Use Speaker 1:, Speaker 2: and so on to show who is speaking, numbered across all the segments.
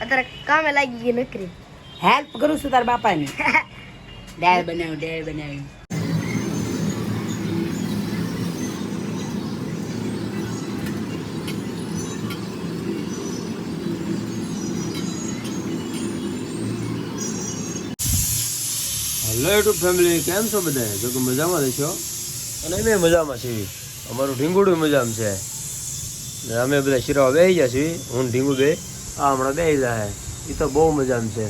Speaker 1: અત્યારે કામે લાગી ગઈ નકરી.
Speaker 2: હેલ્પ કરું છું તારા બાપાની. દાળ બનાવી.
Speaker 3: હેલો યુટ્યુબ ફેમિલી, કેમ છો બધા? જો કે મજામાં રહેશો અને અમે મજામાં છીએ. અમારું ઢીંગુડું મજામાં છે ને અમે બધા શીરાવા બેસી ગયા છીએ. હું ઢીંગુ બે હમણાં બેસી જાય. એ તો બહુ મજામાં છે.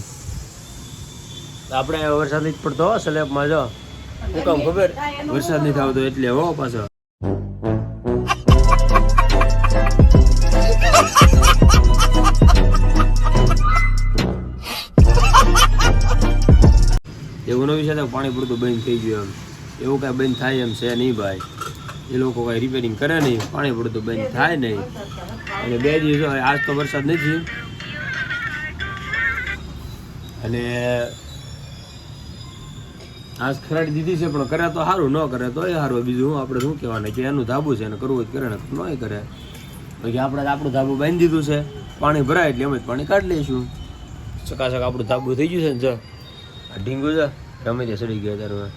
Speaker 3: આપણે વરસાદ નથી પડતો સ્લેબમાં. જો શું કામ ખબર? વરસાદ નથી આવતો એટલે હો પાછો. એવું નવી છે પાણી પડતું બંધ થઈ ગયું. એમ એવું કાંઈ બંધ થાય એમ છે નહીં ભાઈ. એ લોકો કાંઈ રિપેરિંગ કરે નહીં, પાણી પડતું બંધ થાય નહીં. અને 2 દિવસ આજ તો વરસાદ નથી અને આજ ખરાડી દીધી છે, પણ કરે તો સારું, ન કરે તો એ સારું. બીજું આપણે શું કહેવાના કે એનું ધાબુ છે ને કરવું જ કરે ને ન કરે. બાકી આપણે આપણું ધાબુ બાંધી દીધું છે. પાણી ભરાય એટલે અમે જ પાણી કાઢી લઈશું. ચકાચક આપણું ધાબુ થઈ ગયું છે ને. જો આ ઢીંગુ છે રમે તે સડી ગયા ત્યારે.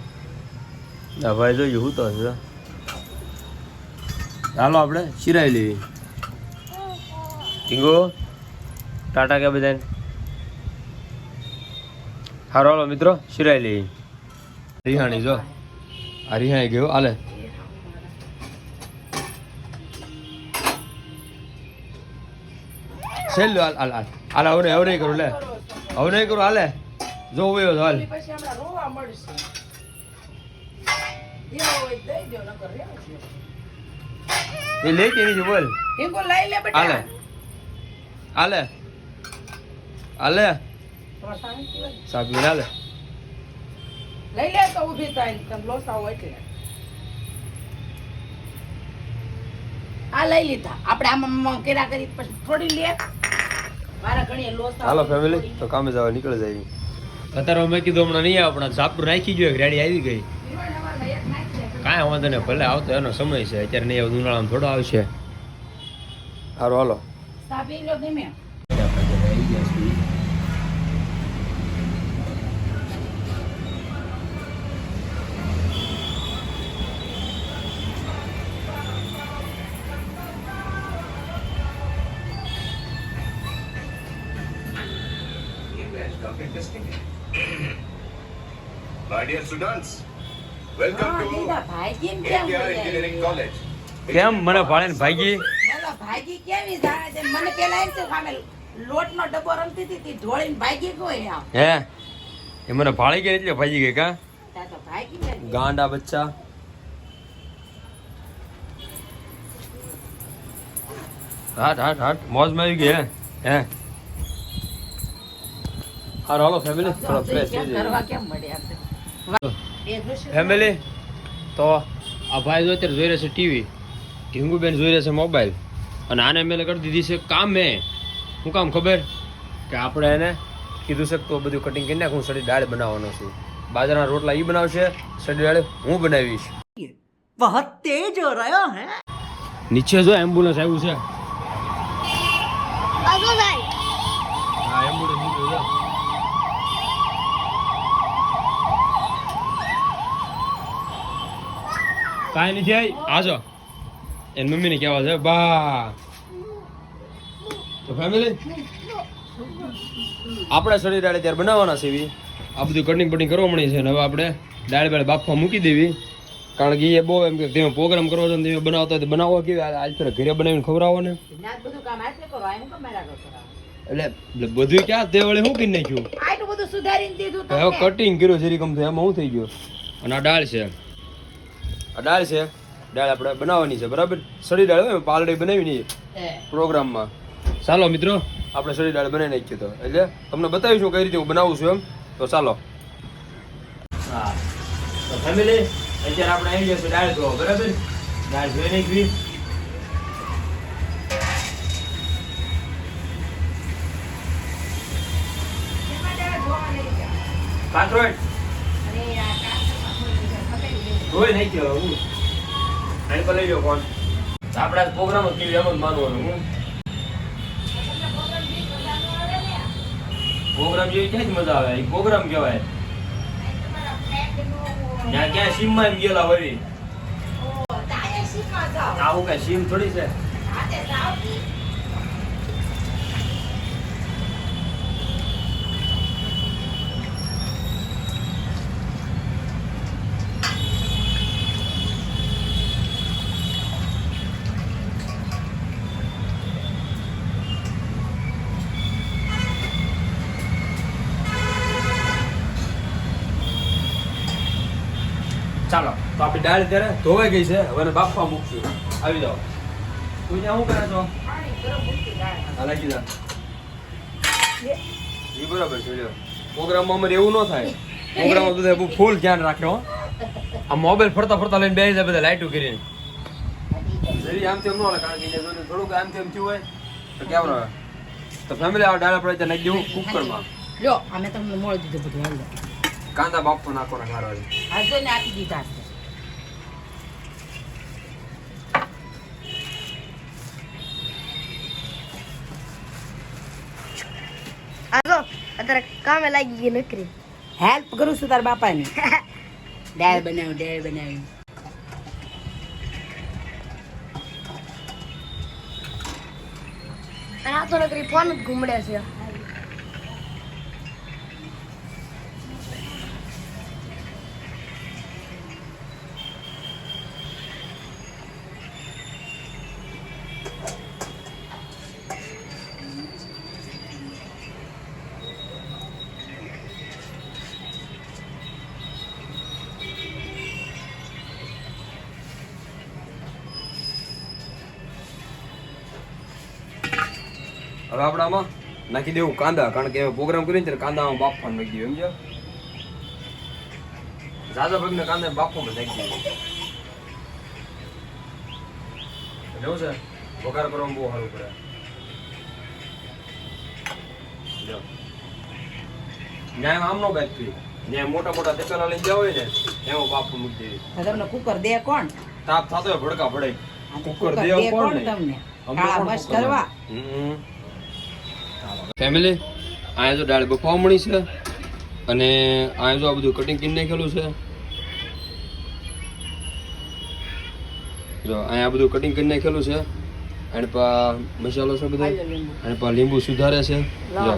Speaker 3: આ ભાઈ જોયું હું તો છે. ચાલો આપણે શિરાઈ લેવી. ઢીંગુ ટાટા કે બધાને હારો. હાલો મિત્રો શિરાઈ લેવી. રિહાણી જો આ રિહાણી ગયો. હાલે સેલ હાલ હાલ હાલ હાલ. હવે નહીં કરું લે, હવે નહીં કરું. હાલે જો હોય હાલ. એ લે કે નહીં બોલ. હાલે હાલે હાલે સાબી હાલે
Speaker 2: લઈ લે તો ઊભી થાય તમ લોસાવ એટલે આ લઈ લીધા આપણે. આમાં કેરા કરી પછી થોડી લે મારા ઘણી લોસાવ.
Speaker 3: હાલો ફેમિલી તો કામે જવા નીકળી જાય. અત્યારે મેં કીધું હમણાં નહીં આવણા ઝાપડું નાખી ગયો. રેડી આવી ગઈ. કાંઈ વાંધો નહીં, ભલે આવતો એનો સમય છે. અત્યારે નહીં આવે, ઉનાળામાં થોડો આવશે. સારું હાલો
Speaker 2: સાબી લો ધીમે.
Speaker 4: My dear students, welcome to India Engineering College.
Speaker 3: કેમ મને ભાળે ને ભાગી?
Speaker 2: ભાગી કેવી જાણે છે? મને પેલા એમ છે સામે લોટનો ડબ્બો રમતી હતી ઢોળીને ભાગી ગઈ.
Speaker 3: હે એ મને ભાળી ગઈ એટલે ભાગી ગઈ. કા
Speaker 2: તો ભાગી ગઈ
Speaker 3: ગાંડા બચ્ચા. હાટ હાટ હાટ મોજમાં આવી ગઈ. હે હારો હાલો ફેમિલી થોડો ફ્રેશ થઈ
Speaker 2: કરવા કેમ મળે આપણે
Speaker 3: ફેમિલી. તો આ ભાઈ જો અત્યારે જોઈ રહેશે ટીવી, ઢીંગુબેન જોઈ રહેશે મોબાઈલ, અને આને મેં કરી દીધી છે કામે. શું કામ ખબર? કે આપણે એને કીધું છે તો બધું કટિંગ કરી નાખ. હું સડી દાળ બનાવવાનો છું. બાજરાના રોટલા એ બનાવશે, સડી દાળ હું બનાવીશ.
Speaker 2: બહુ તેજ હો રહ્યો હે.
Speaker 3: નીચે જો એમ્બ્યુલન્સ આવ્યું છે.
Speaker 1: આગો ભાઈ
Speaker 3: હા એમ્બ્યુલન્સ નીકળ્યું છે. કાંઈ નથી આવી. આજો એની મમ્મીને કહેવા છે બા. તો ફેમિલી આપણે સડી દાળ ત્યારે બનાવવાના છે. આ બધું કટિંગ બટિંગ કરવા મળી છે. ને હવે આપણે દાળ બાળ બાફવા મૂકી દેવી. કારણ કે એ બહુ એમ કે તમે પ્રોગ્રામ કરવો છો ને તમે બનાવતા હોય તો બનાવો. કેવી આજ ફેર ઘરે બનાવીને ખવડાવો ને.
Speaker 2: બધું કામ આટલે કરો આ હું કમેરા કરો
Speaker 3: એટલે બધું ક્યાં તે વળે શું કરી નાખ્યું?
Speaker 2: આટલું બધું સુધારીને દીધું તો
Speaker 3: હવે કટિંગ કર્યું જરી કમ એમાં શું થઈ ગયું. અને આ દાળ છે, આ દાળ છે. દાળ આપણે બનાવવાની છે બરાબર. સડી દાળ હોય પાલડી બનાવી નહીં પ્રોગ્રામમાં. ચાલો મિત્રો આપણે સડી દાળ બનાવી નાખીએ. તો એટલે તમને બતાવીશું કઈ રીતે હું બનાવું છું એમ. તો ચાલો. હા તો ફેમિલી અત્યારે આપણે આવી જશે દાળ ધોવા બરાબર. દાળ ધોઈ નાખવી. કાકરોટ ધોઈ નાખ્યો. હું આની પર લઈ લો ફોન. આપણા પ્રોગ્રામ કેવી એમ જ માનવાનું. હું પ્રોગ્રામ જેવી ક્યાં જ મજા આવે એ પ્રોગ્રામ કહેવાય ત્યાં ક્યાં સીમમાં એમ ગયેલા હોય આવું કઈ સીમ થોડી છે ચાલો તો આપણી દાળ ત્યારે ધોવાઈ ગઈ છે હવે એને બાફવા મૂકશું આવી જાઓ તું ત્યાં શું કરે છો હા લાગી જા એ બરાબર છે લ્યો પ્રોગ્રામમાં અમારે એવું ન થાય પ્રોગ્રામમાં બધા બહુ ફૂલ ધ્યાન રાખે હો આ મોબાઈલ ફરતા ફરતા લઈને બેસી જાય બધા લાઈટું કરીને જરી આમ તેમ ન હાલે કારણ કે થોડુંક આમ તેમ થયું હોય તો કેવું રહે તો ફેમિલી આ દાળ આપણે ત્યાં નાખી દેવું કુકરમાં
Speaker 2: લ્યો અમે તમને મોળ દીધું બધું હાલ
Speaker 3: કાંદા બાફો નાખવાના ખારો
Speaker 2: આ જો ને આપી દીધા છે
Speaker 1: આ જો અત્યારે કામે લાગી ગઈ નકરી
Speaker 2: હેલ્પ કરું છું તાર બાપાની દાળ બનાવી
Speaker 1: અને આ તો નકરી ફોન જ ઘૂમડે છે
Speaker 3: હવે આપણે આમાં નાખી દેવું કાંદા કારણ કે પ્રોગ્રામ કરીને ત્યારે કાંદામાં બાફવાનું નાખી દેવું સમજ્યો ઝાઝા ભાગને કાંદા બાફવામાં નાખી દેવું એવું છે વઘાર કરવામાં બહુ સારું પડે જો ન્યાય આમ નો બાદ થઈ ન્યાય મોટા મોટા તપેલા લઈને જાવ હોય ને એમાં બાફું મૂકી દેવી
Speaker 2: તમને કુકર દે કોણ
Speaker 3: તાપ થતો હોય ભડકા ભડાઈ
Speaker 2: કુકર દે કોણ તમને કાળા બસ કરવા
Speaker 3: ફેમિલી અહીંયા જો દાળ બફાવા મળી છે અને અહીંયા જો આ બધું કટિંગ કરીને નાખેલું છે જો અહીંયા બધું કટિંગ કરીને નાખેલું છે અને પા મસાલો છે બધો અને પા લીંબુ સુધારે છે જો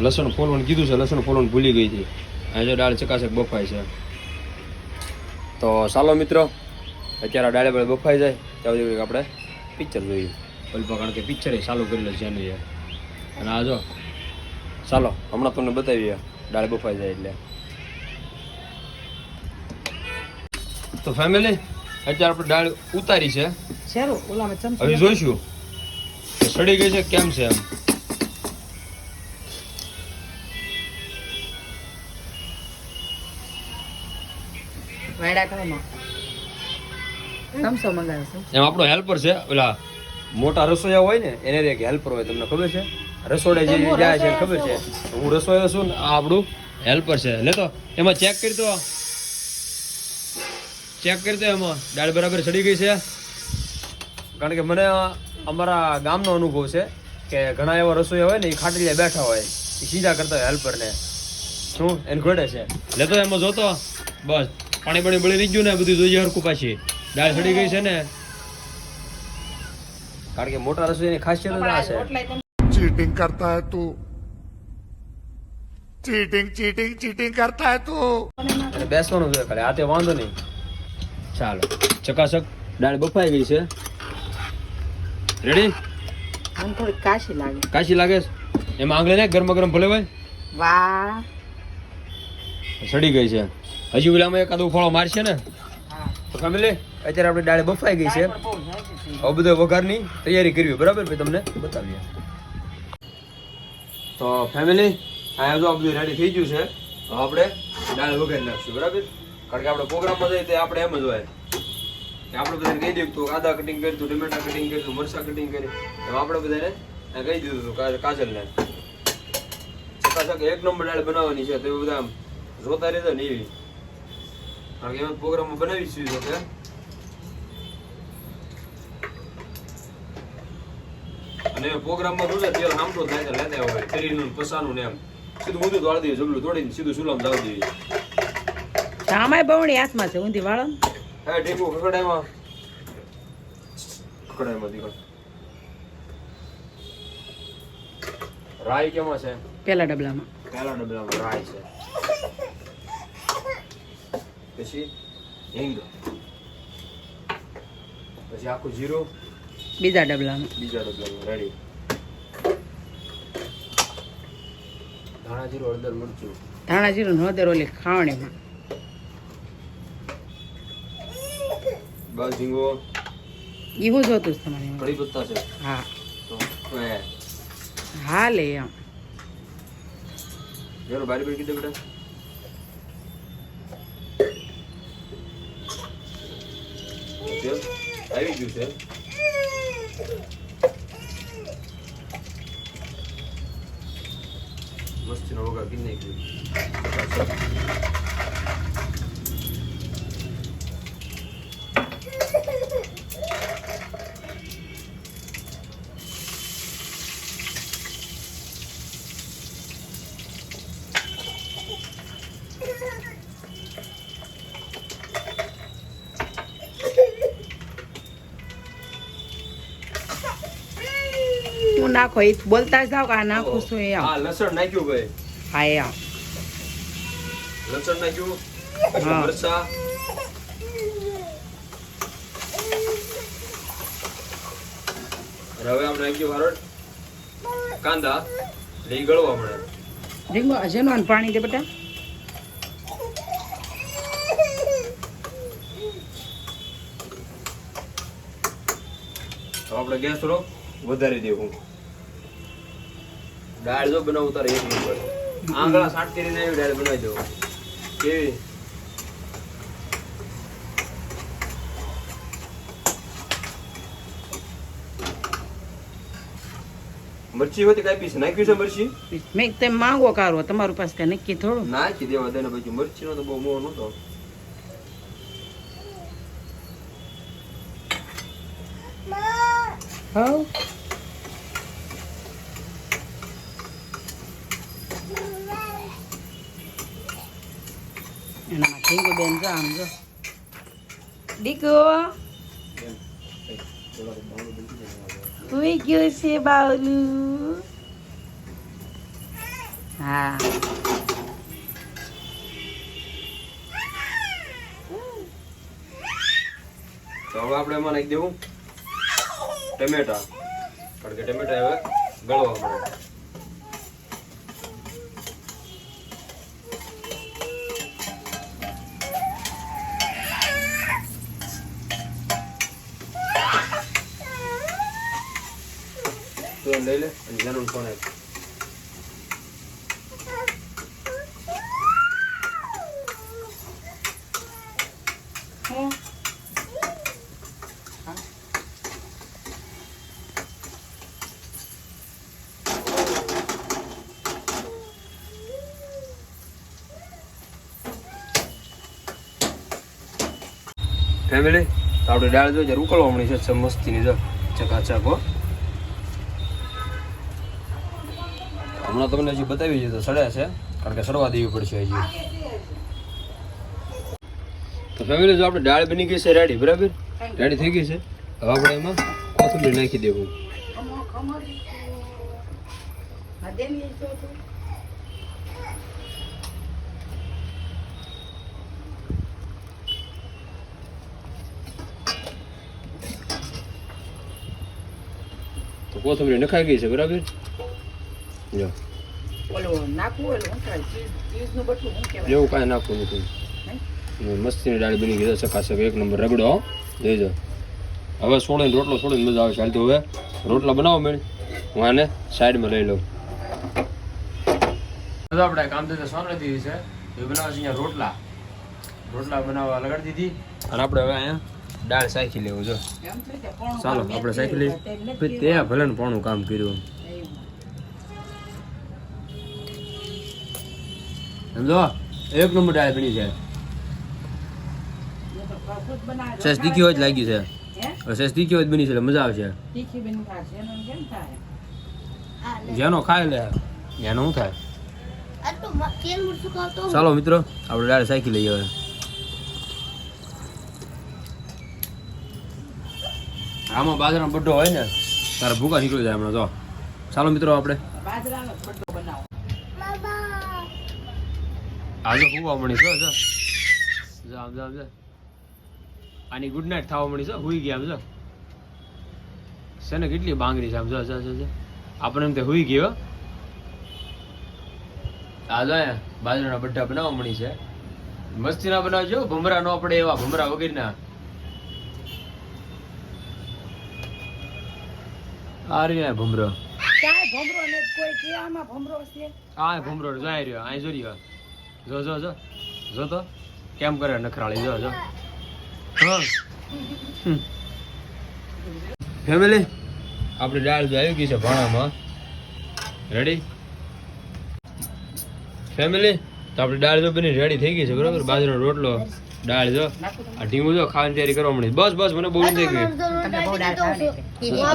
Speaker 3: લસણ ફોલવાનું કીધું છે લસણ ફોલવાનું ભૂલી ગઈ હતી અહીંયા જો દાળ ચકાચક બફાય છે તો ચાલો મિત્રો અત્યારે આ દાળ બફાઈ જાય ત્યાં સુધી આપણે પિક્ચર જોઈએ અલ્પા કારણ કે પિક્ચર ચાલુ કરેલું છે એનું અને આ જો ચાલો હમણાં તમને બતાવીએ દાળ બફાઈ જાય એટલે તો ફેમિલી અત્યારે આપણે દાળ ઉતારી છે
Speaker 2: શેરો ઓલામાં ચમચો
Speaker 3: હવે જોઈશું કે સડી ગઈ છે કેમ છે એમ
Speaker 2: વાયડા કરવામાં સમસો મંગાવ્યો
Speaker 3: એમ આપણો હેલ્પર છે પેલા મોટા રસોઈયા હોય ને એને એક હેલ્પર હોય તમને ખબર છે રસોડે જે જાય છે ખબર છે હું રસોઈયો છું ને આ આપણું હેલ્પર છે લે તો એમાં ચેક કરી દો એમાં દાળ બરાબર સડી ગઈ છે કારણ કે મને અમારા ગામનો અનુભવ છે કે ઘણા એવા રસોઈયા હોય ને એ ખાટલીએ બેઠા હોય એ સીધા કરતા હોય હેલ્પરને શું એને ઘડે છે લેતો એમાં જોતો બસ પાણી બળી રહી ગયું ને બધું જોઈએ હરકું પાછી દાળ સડી ગઈ છે ને કારણ કે મોટા રસોઈની ખાસિયત જ આ છે
Speaker 5: चीटिंग करता है तू चीटिंग करता है तू
Speaker 3: અને બેસવાનું છે ખાલી આ તે વાંધો નહીં ચાલો ચકાચક દાળ બફાઈ ગઈ છે રેડી
Speaker 2: મને થોડી કાશી લાગે
Speaker 3: કાશી લાગે છે એમાં આંગળી ને ગરમ ગરમ ભલે હોય
Speaker 2: વાહ
Speaker 3: સડી ગઈ છે હજી ઓલામાં એકાદું ફળો મારશે ને
Speaker 2: હા
Speaker 3: તો ફેમિલી અત્યારે આપણી દાળ બફાઈ ગઈ છે હવે બધો વઘારની તૈયારી કરવી બરાબર પછી તમને બતાવીએ તો ફેમિલી અહીંયા જો આ બધું રેડી થઈ ગયું છે હવે આપણે દાળ વઘારી નાખશું બરાબર કારણ કે આપણે પ્રોગ્રામમાં જઈએ તો આપણે એમ જ હોય કે આપણે બધાને કહી દીધું તું આદા કટિંગ કરી તું ટમેટા કટિંગ કરી તું મરચાં કટિંગ કરી એમ આપણે બધાને કહી દીધું હતું કાજલને ચકાચક એક નંબર દાળ બનાવવાની છે તો એ બધા આમ જોતા રહેતો ને એવી કારણ કે એમાં પ્રોગ્રામમાં બનાવી જ છે કે અને પ્રોગ્રામમાં શું છે તેલ સામટું થાય છે લેતા હોય શરીરનું પસાનું ને એમ સીધું ઊંધું વાળી દઈએ, જબલું તોડીને સીધું ચૂલામાં લાવી દઈએ.
Speaker 2: આમાંય બવણી હાથમાં છે ઊંધી વાળો ને.
Speaker 3: હા ટેકો કકડાઈમાં દીકરો. રાઈ કેમાં છે?
Speaker 2: પેલા ડબલામાં.
Speaker 3: પહેલા ડબલામાં રાઈ છે, પછી હિંગ, પછી આખું જીરું
Speaker 2: બીજા ડબલામાં.
Speaker 3: બીજા ડબલામાં રેડી. ધાણા જીરું, હળદર, મરચું,
Speaker 2: ધાણા જીરું નો દર ઓલી ખાવણીમાં.
Speaker 3: બસ ઝીંગો,
Speaker 2: ઈ હું જોતું છે તમારે.
Speaker 3: કઢી પત્તા છે.
Speaker 2: હા
Speaker 3: તો
Speaker 2: હા લે આમ.
Speaker 3: જેનો બારી બારી કીધું બેટા. તેલ આવી ગયું છે. મસ્તીનો વઘાર કરી નાખ્યો.
Speaker 2: હું નાખો એ બોલતા જાવ કે આ નાખું છું એ આમ.
Speaker 3: હા લસણ નાખ્યું ભાઈ,
Speaker 2: હા એ આમ.
Speaker 3: લસણ નાખ્યું, પછી
Speaker 2: હા.
Speaker 3: મરચા, અને હવે આપણે નાખ્યું વારોડ કાંદા, એટલે ઈ ગળવા મળે.
Speaker 2: રીંગો જેનું પાણી દે બેટા.
Speaker 3: તો આપણે ગેસ થોડો વધારી દેવું. દાળ જો બનાવું તારે એક નંબર. આંગળા સાટ કરીને આવી દાળ બનાવી દો. કેવી? મરચી હોતી કાપી છે, નાખ્યું છે મરચી?
Speaker 2: મેં તેમ માંગો કાઢવો તમારું પાસે કઈ નક્કી થોડું.
Speaker 3: નાખી દેવા દે ને પછી મરચી નો તો બહુ મોહ નતો.
Speaker 2: હવ એના ઠીંગુ બેન જો આમ જો દીકો ઉઈ ગયો છે બાવલું. હા
Speaker 3: તો હવે આપણે એમાં નાખી દેવું ટમેટા, કારણ કે ટમેટા હવે ગળવા મળે. તો લઈ લે અને જાનું ફોન આપ. ફેમિલી તો આપણે દાળ જો જરા ઉકળવા મળી છે મસ્તીની, જો ચકાચક હો. હમણાં તમને હજી બતાવી છે તો સડે છે, કારણ કે સડવા દેવી પડશે હજી. તો ફેમિલી જો આપણે દાળ બની ગઈ છે રેડી, બરાબર રેડી થઈ ગઈ છે. હવે આપણે એમાં કોથમીર નાખી દેવું. તો કોથમીર નખાઈ ગઈ છે, બરાબર. જો
Speaker 2: ઓલું નાખવું ઓલું શું કહેવાય ચીઝનું બટલું શું કહેવાય
Speaker 3: એવું કાંઈ નાખવું નથી. મસ્તીની દાળ બની ગઈ છે, ચકાચક એક નંબર રગડો જોઈજો. હવે છોડીને રોટલો છોડીને મજા આવે છે. હાલ તો હવે રોટલા બનાવો મેળ, હું આને સાઈડમાં લઈ લઉં. આપણે કામ તો સોંપડી દીધી છે, એ બનાવે છે અહીંયા રોટલા. રોટલા બનાવવા લગાડી દીધી અને આપણે હવે અહીંયા દાળ સાખી લેવું. જો ચાલો આપણે સાખી લઈએ. ત્યાં ભલે ને પોણું કામ કર્યું સમજો, એક નંબર દાળ બની છે. સેસ તીખી હોય જ લાગી છે, સેસ તીખી હોય જ બની છે એટલે મજા આવશે. જેનો ખાય લે એનો શું થાય.
Speaker 1: આ તો તેલ મરચું ખાતો
Speaker 3: ચાલો મિત્રો આપણે દાળ સાઈકી લઈએ હવે. આમાં બાજરાનો બડ્ડો હોય ને તારા ભૂકા નીકળી જાય હમણાં. જો ચાલો મિત્રો આપણે
Speaker 2: બાજરાનો બટ્ટો બનાવો.
Speaker 3: આજે હુવા મળી છે. જો આમ જો આમ જો આની ગુડ નાઇટ થવા મળી છે. હુઈ ગયા આમ જો છે ને કેટલી બાંગરી છે આમ જો જો જો આપણે એમ તે હુઈ ગયો. આ જો બાજરાના બટ્ટા બનાવવા મળી છે. મસ્તી ના બનાવજો, ભમરા ન પડે એવા, ભમરા વગેરેના. આ રહ્યો ભમરો.
Speaker 2: કાંઈ ભમરો ને કોઈ કે આમાં ભમરો છે?
Speaker 3: આ ભમરો જાય રહ્યો. અહીં જો રહ્યો. જો જો જો જો તો કેમ કરે નખરાળી. જો જો ફેમિલી આપણી દાળ જો આવી ગઈ છે ભાણામાં. Ready family? તો આપણી દાળ જો બની રેડી થઈ ગઈ છે બરોબર. બાજરાનો રોટલો, દાળ જો, આ ઢીંગું જો ખાવાની તૈયારી કરવા મળી. બસ બસ મને બહુ થઈ ગઈ.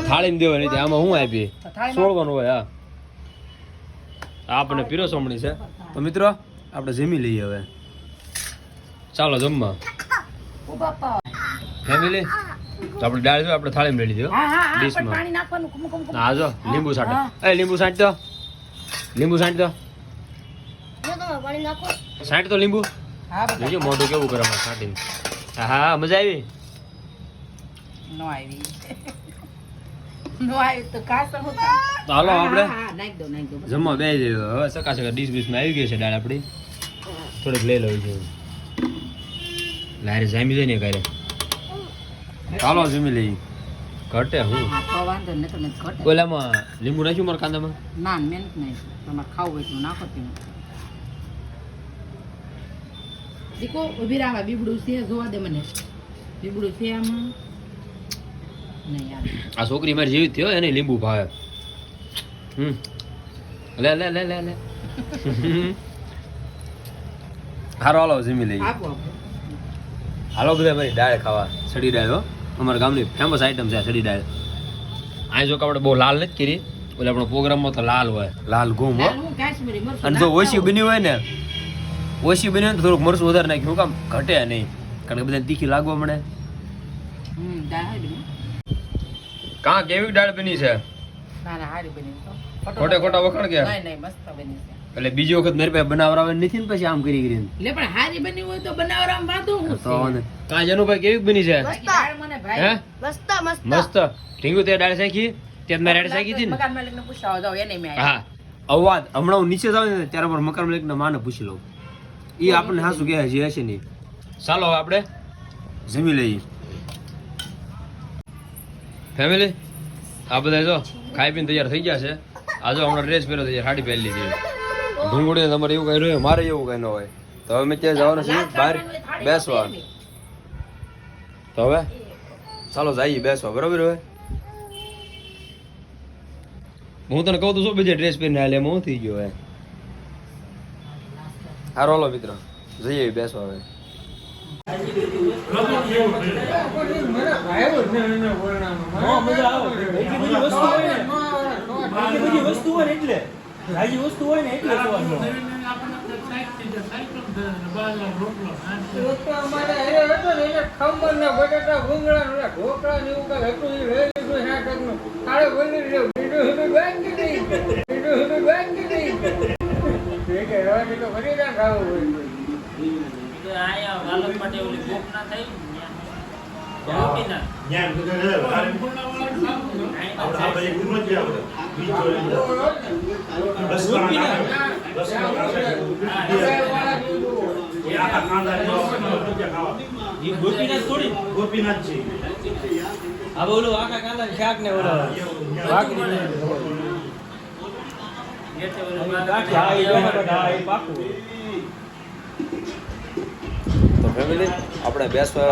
Speaker 3: થાળીમાં દેવાની હતી. આમાં હું આપી છોડવાનું હોય. હા આપણને પીરસવા મળી છે. તો મિત્રો આપણે જમી લઈએ હવે. ચાલો જમવા ફેમિલી. તો આપણે દાળ જો આપણે થાળીમાં લઈ લીધો
Speaker 2: હા હા
Speaker 3: ડીશમાં.
Speaker 2: પાણી નાખવાનું. કુમ કુમ કુમ.
Speaker 3: હા જો લીંબુ સાંટો. એ લીંબુ સાંટ દો, લીંબુ સાંટ દો,
Speaker 1: જો તમે પાણી નાખો
Speaker 3: સાંટ તો લીંબુ.
Speaker 2: હા બધા
Speaker 3: જોજો મોઢું કેવું કરે મારે સાંટીને. હા હા મજા આવી.
Speaker 2: નો આવી. નો આવી તો કાસર હોતા.
Speaker 3: તો હાલો આપણે
Speaker 2: હા નાખ દો નાખ દો.
Speaker 3: જમવા બે જઈએ હવે. સકા ડીશ બીશમાં આવી ગઈ છે દાળ આપણી. થોડીક લઈ લેવી છે. લારે જામી જાય ને કારે. ચાલો જમી લઈ. ઘટે હું
Speaker 2: હા તો વાંધો નકર નકર ઘટે.
Speaker 3: ઓલામાં લીંબુ નાખ્યું મારા કાંદામાં.
Speaker 2: ના મેં નહીં. તમારે ખાવું હોય તો નાખો તમે. દીકો ઉભી રાવા. બીબડું છે જોવા દે મને. બીબડું છે આમાં નહીં યાર.
Speaker 3: આ છોકરી મારી જેવી જ થયો એને લીંબુ ભાવે. લે લે લે લે લે. હારો હાલો જમી લઈએ.
Speaker 2: આપો આપો.
Speaker 3: હાલો બધા મારી દાળ ખાવા. સડી દાળ હો, અમારા ગામની ફેમસ આઈટમ છે સડી દાળ. અહીં જો કે આપણે બહુ લાલ નથી કરી. એટલે આપણો પ્રોગ્રામમાં તો લાલ હોય, લાલ ઘૂમ હો.
Speaker 2: હું કાશ્મીરી મરચું
Speaker 3: અને જો ઓછી બની હોય ને, ઓછી બની હોય ને તો થોડુંક મરચું વધારે નાખ્યું. કામ ઘટે નહીં, કારણ કે બધાને તીખી લાગવા મળે.
Speaker 2: દાળ હારી બની.
Speaker 3: કાં કેવી દાળ બની છે?
Speaker 2: ના ના હારી બની તો.
Speaker 3: ખોટે ખોટા વખાણ કે?
Speaker 2: નહીં નહીં મસ્ત બની છે.
Speaker 3: એટલે બીજી વખત મારી પાસે બનાવરાવે નથી ને પછી આમ કરી કરીને.
Speaker 2: લે પણ હારી બની હોય તો બનાવવામાં વાંધો હું
Speaker 3: તો કાં જનુભાઈ કેવી બની છે?
Speaker 2: દાળ મને ભાઈ
Speaker 3: હે
Speaker 1: મસ્ત મસ્ત
Speaker 3: મસ્ત. ઢીંગુ તે દાળ શાખી ત્યાં મેં દાળ શાખી હતી ને.
Speaker 2: મકાન માલિકને પૂછાવા જાવ એને મેં
Speaker 3: હા અવાજ હમણાં હું નીચે જાવ ને ત્યારે પર મકાન માલિક ના માને પૂછી લઉં. એ આપણને હાસુ કહે છે હશે નહીં. ચાલો હવે આપણે જમી લઈએ ફેમિલી. આ બધા જો ખાઈ પીને તૈયાર થઈ ગયા છે. આ જો હમણાં ડ્રેસ પહેર્યો તૈયાર સાડી પહેરી લીધી. ઢુંગળી તમારે એવું કઈ રહ્યું, મારે એવું કઈ ન હોય. તો હવે મેં ત્યાં જવાનું છે બહાર બેસવા. તો હવે ચાલો જઈએ બેસવા બરાબર. હવે હું તને કહું તો શું બીજે ડ્રેસ પહેરીને હાલે એમાં હું થઈ ગયો હવે. હારો હાલો મિત્રો જઈએ બેસવા હવે. તો ફેમિલી આપણે બેસવા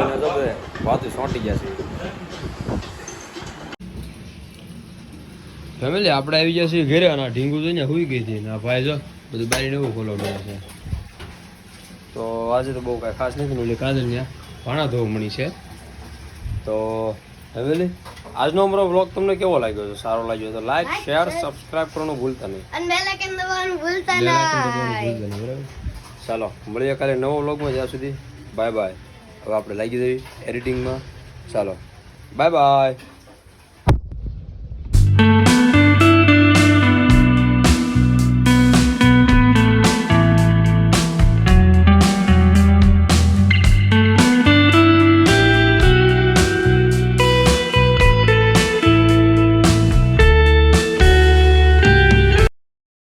Speaker 3: વાતો સોંટી ગયા છે. ફેમિલી આપણે આવી ગયા છીએ ઘરે. અને ઢીંગુ જોઈને હુઈ ગઈ હતી. આ ભાઈ જો બધું બારીને એવું ખોલો મળે છે. તો આજે તો બહુ કાંઈ ખાસ નથી. એટલે કાજલ ત્યાં ભાણા ધોવા મળી છે. તો ફેમિલી આજનો અમારો વ્લોગ તમને કેવો લાગ્યો છે? સારો લાગ્યો તો લાઈક શેર સબસ્ક્રાઇબ કરવાનું ભૂલતા નહીં.
Speaker 1: અને બેલ આઇકન દબાવવાનું ભૂલતા
Speaker 3: Bell icon દબાવવાનું
Speaker 1: નહીં.
Speaker 3: ભૂલતા નહીં, બરાબર? ચાલો મળીએ કાલે નવો વ્લોગમાં. જ્યાં સુધી બાય બાય. હવે આપણે લાગી જઈએ એડિટિંગમાં. ચાલો બાય બાય.